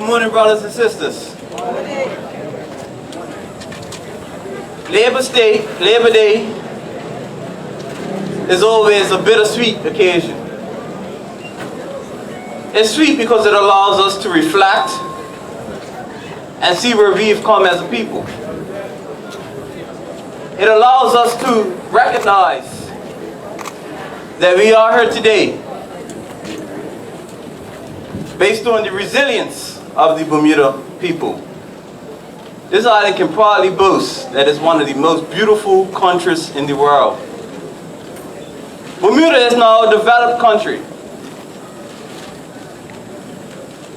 morning, brothers and sisters. Labor Day is always a bittersweet occasion. It's sweet because it allows us to reflect and see where we've come as a people. It allows us to recognize that we are here today based on the resilience of the Bermuda people. This island can proudly boast that it's one of the most beautiful countries in the world. Bermuda is now a developed country,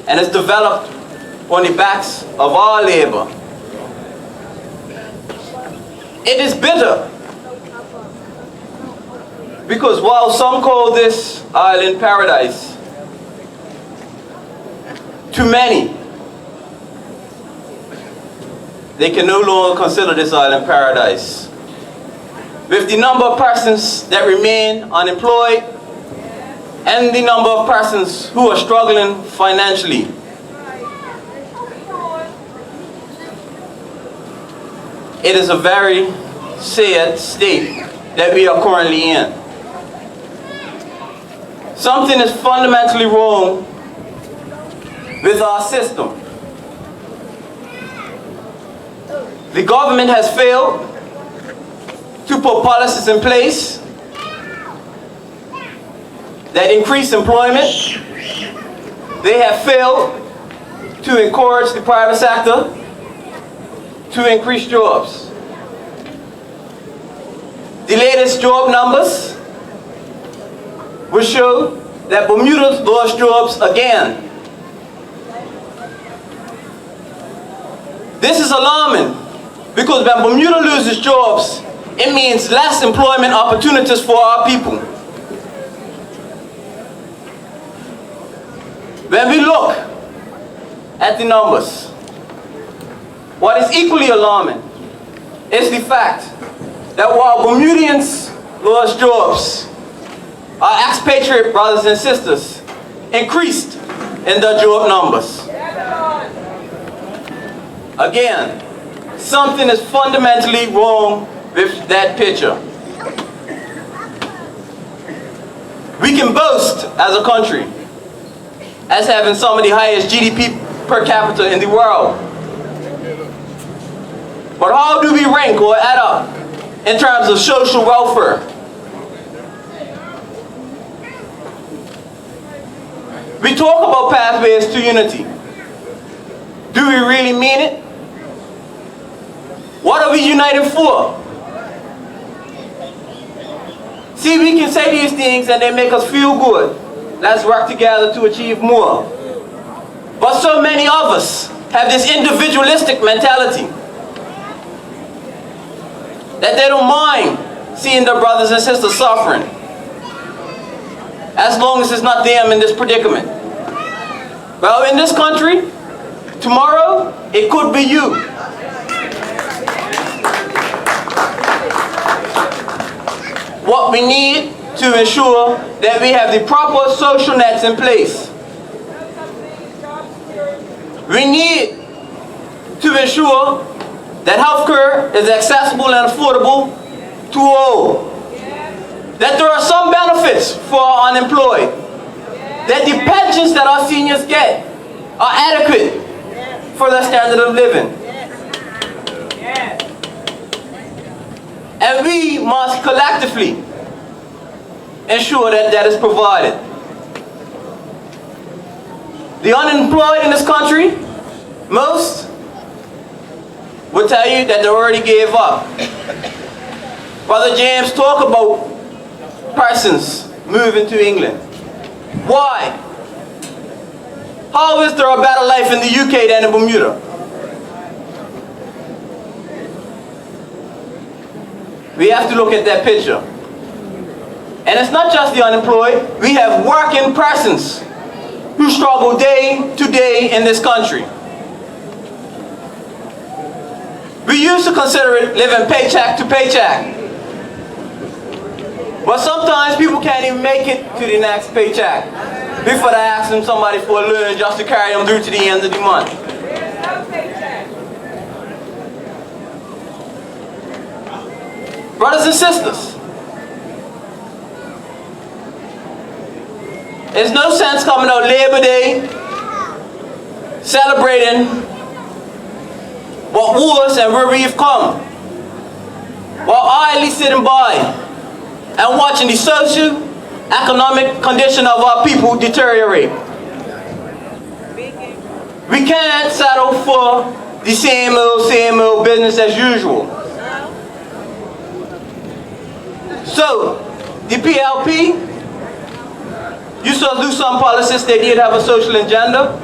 and it's developed on the backs of our labor. It is bitter because while some call this island paradise, to many, they can no longer consider this island paradise. With the number of persons that remain unemployed and the number of persons who are struggling financially, it is a very sad state that we are currently in. Something is fundamentally wrong with our system. The government has failed to put policies in place that increase employment. They have failed to encourage the private sector to increase jobs. The latest job numbers will show that Bermuda lost jobs again. This is alarming because when Bermuda loses jobs, it means less employment opportunities for our people. When we look at the numbers, what is equally alarming is the fact that while Bermudians lost jobs, our expatriate brothers and sisters increased in their job numbers. Again, something is fundamentally wrong with that picture. We can boast as a country as having some of the highest GDP per capita in the world. But how do we rank or add up in terms of social welfare? We talk about pathways to unity. Do we really mean it? What are we united for? See, we can say these things and they make us feel good. Let's work together to achieve more. But so many of us have this individualistic mentality that they don't mind seeing their brothers and sisters suffering, as long as it's not them in this predicament. Well, in this country, tomorrow, it could be you. What we need to ensure that we have the proper social nets in place. We need to ensure that healthcare is accessible and affordable to all. That there are some benefits for our unemployed. That the pensions that our seniors get are adequate for their standard of living. And we must collectively ensure that that is provided. The unemployed in this country, most will tell you that they already gave up. Brother James talked about persons moving to England. Why? How is there a better life in the UK than in Bermuda? We have to look at that picture. And it's not just the unemployed. We have working persons who struggle day to day in this country. We used to consider it living paycheck to paycheck. But sometimes people can't even make it to the next paycheck. before they ask them somebody for a loan just to carry them through to the end of the month. Brothers and sisters, there's no sense coming out Labor Day celebrating what was and where we've come, while idly sitting by and watching the social, economic condition of our people deteriorate. We can't settle for the same old business as usual. So, the PLP used to do some policies. They did have a social agenda.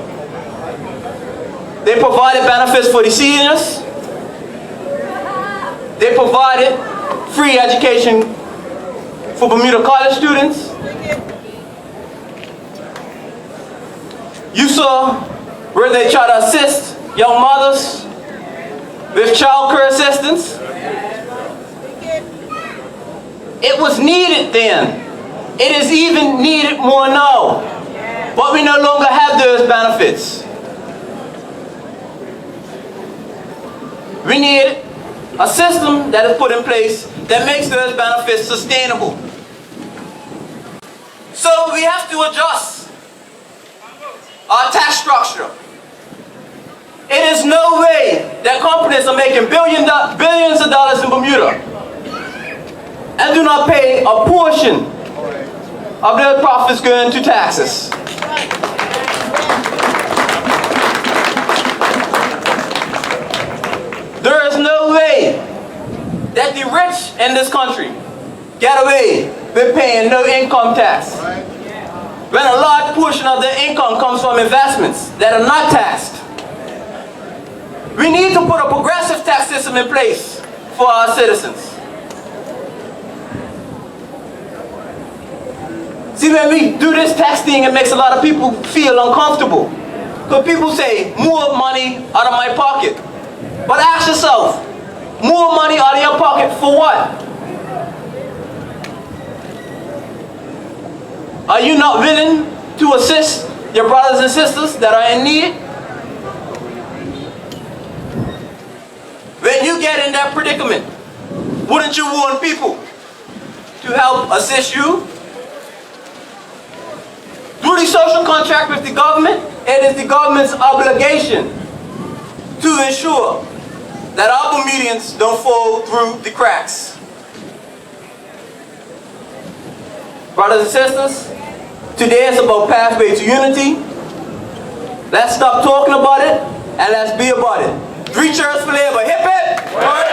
They provided benefits for the seniors. They provided free education for Bermuda College students. You saw where they try to assist young mothers with child care assistance. It was needed then. It is even needed more now. But we no longer have those benefits. We need a system that is put in place that makes those benefits sustainable. So we have to adjust our tax structure. It is no way that companies are making billions of dollars in Bermuda and do not pay a portion of their profits going to taxes. There is no way that the rich in this country get away with paying no income tax, when a large portion of their income comes from investments that are not taxed. We need to put a progressive tax system in place for our citizens. See, when we do this tax thing, it makes a lot of people feel uncomfortable. Because people say, more money out of my pocket. But ask yourself, more money out of your pocket for what? Are you not willing to assist your brothers and sisters that are in need? When you get in that predicament, wouldn't you want people to help assist you? Through the social contract with the government, it is the government's obligation to ensure that our Bermudians don't fall through the cracks. Brothers and sisters, today is about pathway to unity. Let's stop talking about it and let's be about it. 3 cheers for labor. Hip hip!